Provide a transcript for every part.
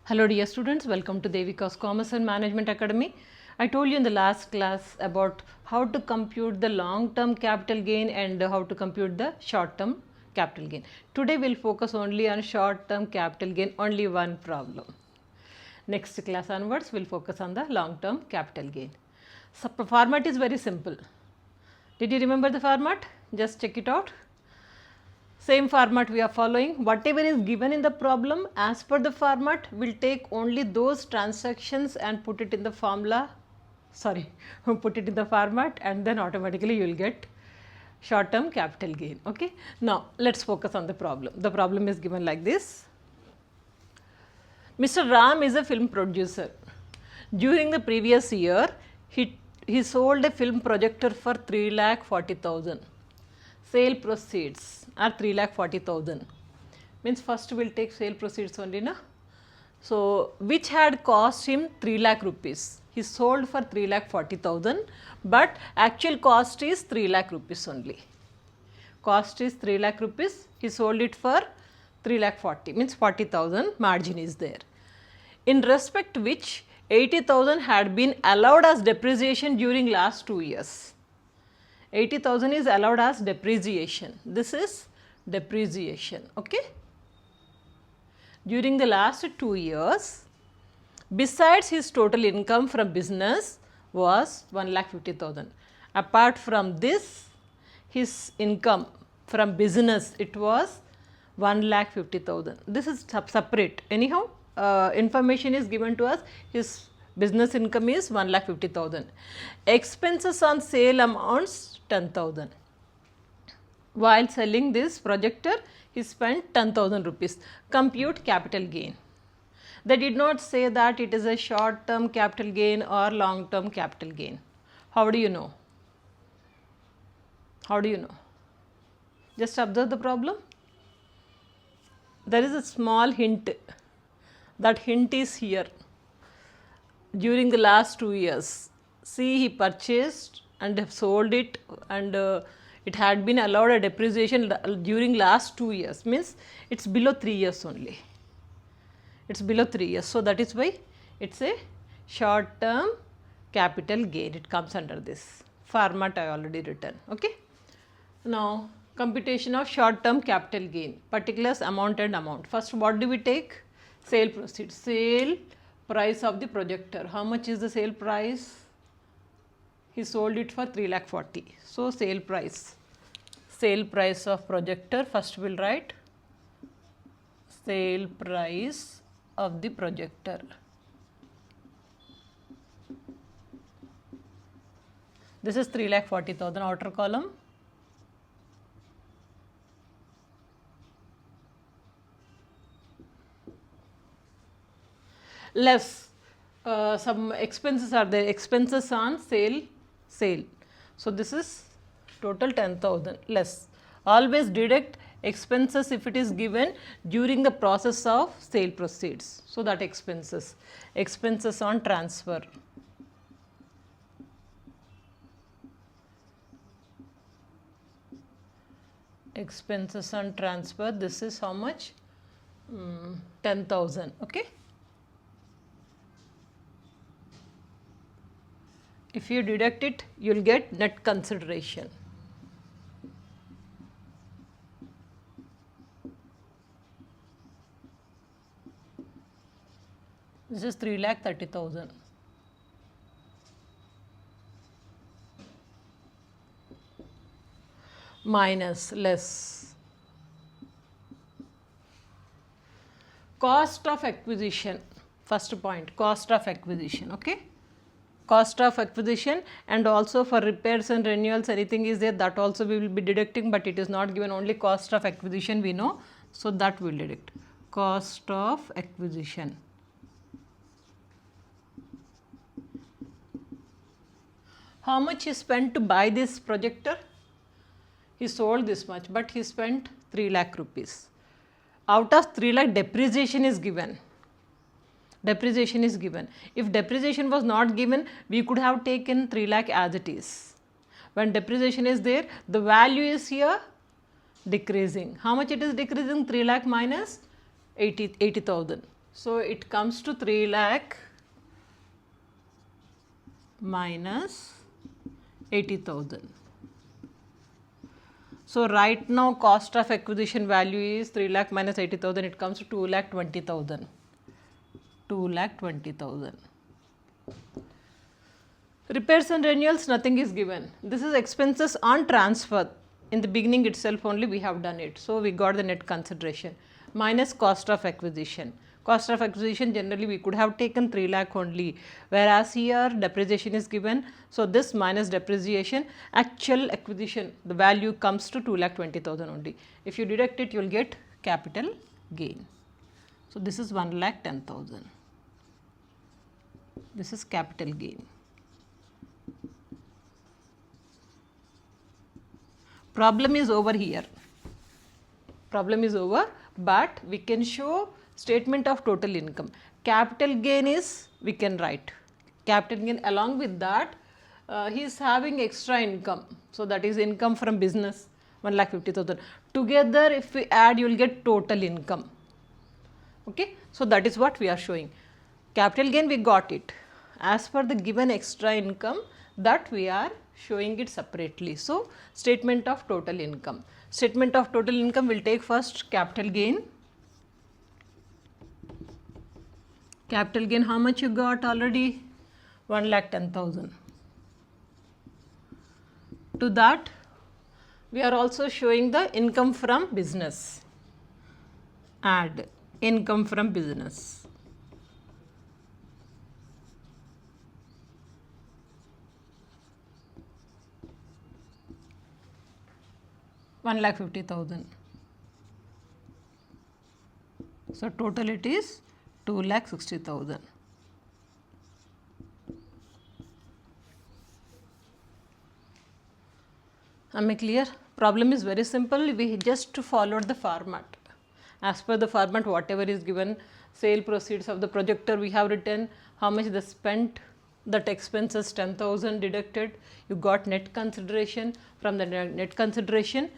Hello dear students, welcome to Devika's Commerce and Management Academy. I told you in the last class about how to compute the long-term capital gain and how to compute the short-term capital gain. Today we'll focus only on short-term capital gain, only one problem. Next class onwards we'll focus on the long-term capital gain. So format is very simple. Did you remember the format? Just check it out. Same format we are following. Whatever is given in the problem, as per the format, we'll take only those transactions and put it in the formula, put it in the format, and then automatically you will get short term capital gain. Okay. Now let's focus on the problem. The problem is given like this. Mr. Ram is a film producer. During the previous year, he sold a film projector for 3,40,000. Sale proceeds are 3,40,000. Means first we will take sale proceeds only, na? So which had cost him 3 lakh rupees. He sold for 3,40,000, but actual cost is 3 lakh rupees only. Cost is 3 lakh rupees. He sold it for 3,40,000, means 40,000 margin is there. In respect to which 80,000 had been allowed as depreciation during last 2 years. 80,000 is allowed as depreciation. This is depreciation. Okay. During the last 2 years, besides his total income from business was 1,50,000. Apart from this, his income from business, it was 1,50,000. This is separate. Anyhow, information is given to us. His business income is 1,50,000. Expenses on sale amounts 10,000. While selling this projector, he spent 10,000 rupees. Compute capital gain. They did not say that it is a short term capital gain or long term capital gain. How do you know? How do you know? Just observe the problem. There is a small hint. That hint is here. During the last 2 years, see, he purchased and sold it, and it had been allowed a depreciation during last 2 years, means it's below 3 years only. It's below 3 years. So that is why it's a short term capital gain. It comes under this format I already written. Okay. Now computation of short term capital gain, particulars, amount and amount. First, what do we take? Sale proceeds. Sale price of the projector. How much is the sale price? He sold it for 3,40,000. So sale price of projector. First we will write sale price of the projector. This is 3,40,000, outer column. Less some expenses are there, expenses on sale. So this is total 10,000 less. Always deduct expenses if it is given during the process of sale proceeds. So that expenses on transfer. Expenses on transfer, this is how much? 10,000. Okay. If you deduct it, you will get net consideration. This is 3,30,000. Minus less. Cost of acquisition. First point, cost of acquisition. Okay. Cost of acquisition, and also for repairs and renewals, anything is there, that also we will be deducting, but it is not given, only cost of acquisition we know. So that we will deduct. Cost of acquisition. How much he spent to buy this projector? He sold this much, but he spent 3 lakh rupees. Out of 3 lakh, depreciation is given. Depreciation is given. If depreciation was not given, we could have taken 3 lakh as it is. When depreciation is there, the value is here decreasing. How much it is decreasing? 3 lakh minus 80,000. So it comes to 3 lakh minus 80,000. So right now cost of acquisition value is 3 lakh minus 80,000, it comes to 2 lakh 20,000. 2 lakh 20,000. Repairs and renewals, nothing is given. This is expenses on transfer. In the beginning itself only we have done it. So we got the net consideration minus cost of acquisition. Cost of acquisition generally we could have taken 3 lakh only, whereas here depreciation is given. So this minus depreciation, actual acquisition, the value comes to 2 lakh 20,000 only. If you deduct it, you will get capital gain. So this is 1 lakh 10,000. This is capital gain. Problem is over here. Problem is over, but we can show statement of total income. Capital gain is, we can write capital gain. Along with that, he is having extra income. So that is income from business, 1,50,000. Together if we add, you will get total income. Okay, so that is what we are showing. Capital gain we got it. As per the given extra income, that we are showing it separately. So statement of total income. Statement of total income will take first capital gain. Capital gain, how much you got already? 1,10,000. To that, we are also showing the income from business. Add income from business. $1,50,000. So total it is 2,60,000. Am I clear? Problem is very simple. We just followed the format. As per the format, whatever is given, sale proceeds of the projector we have written, how much they spent, that expenses 10,000 deducted, you got net consideration. From the net consideration,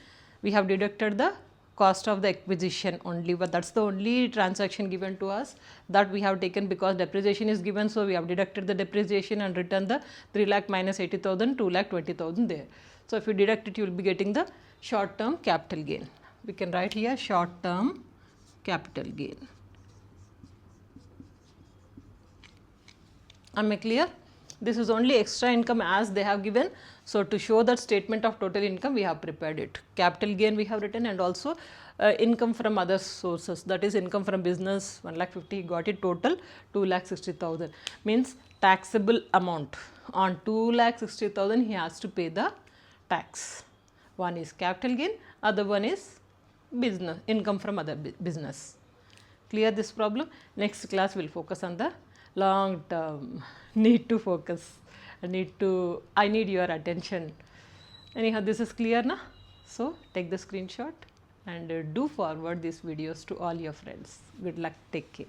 we have deducted the cost of the acquisition only, but that's the only transaction given to us that we have taken, because depreciation is given. So we have deducted the depreciation and written the 3 lakh minus 80,000, 2 lakh 20,000 there. So if you deduct it, you will be getting the short term capital gain. We can write here short term capital gain. Am I clear? This is only extra income as they have given. So to show that statement of total income, we have prepared it. Capital gain we have written, and also income from other sources, that is income from business 1,50,000, got it, total 2,60,000. Means taxable amount on 2,60,000 he has to pay the tax. One is capital gain, other one is business, income from other business. Clear this problem? Next class we will focus on the long term. Need to focus. I need your attention. Anyhow, this is clear na? So take the screenshot and do forward these videos to all your friends. Good luck. Take care.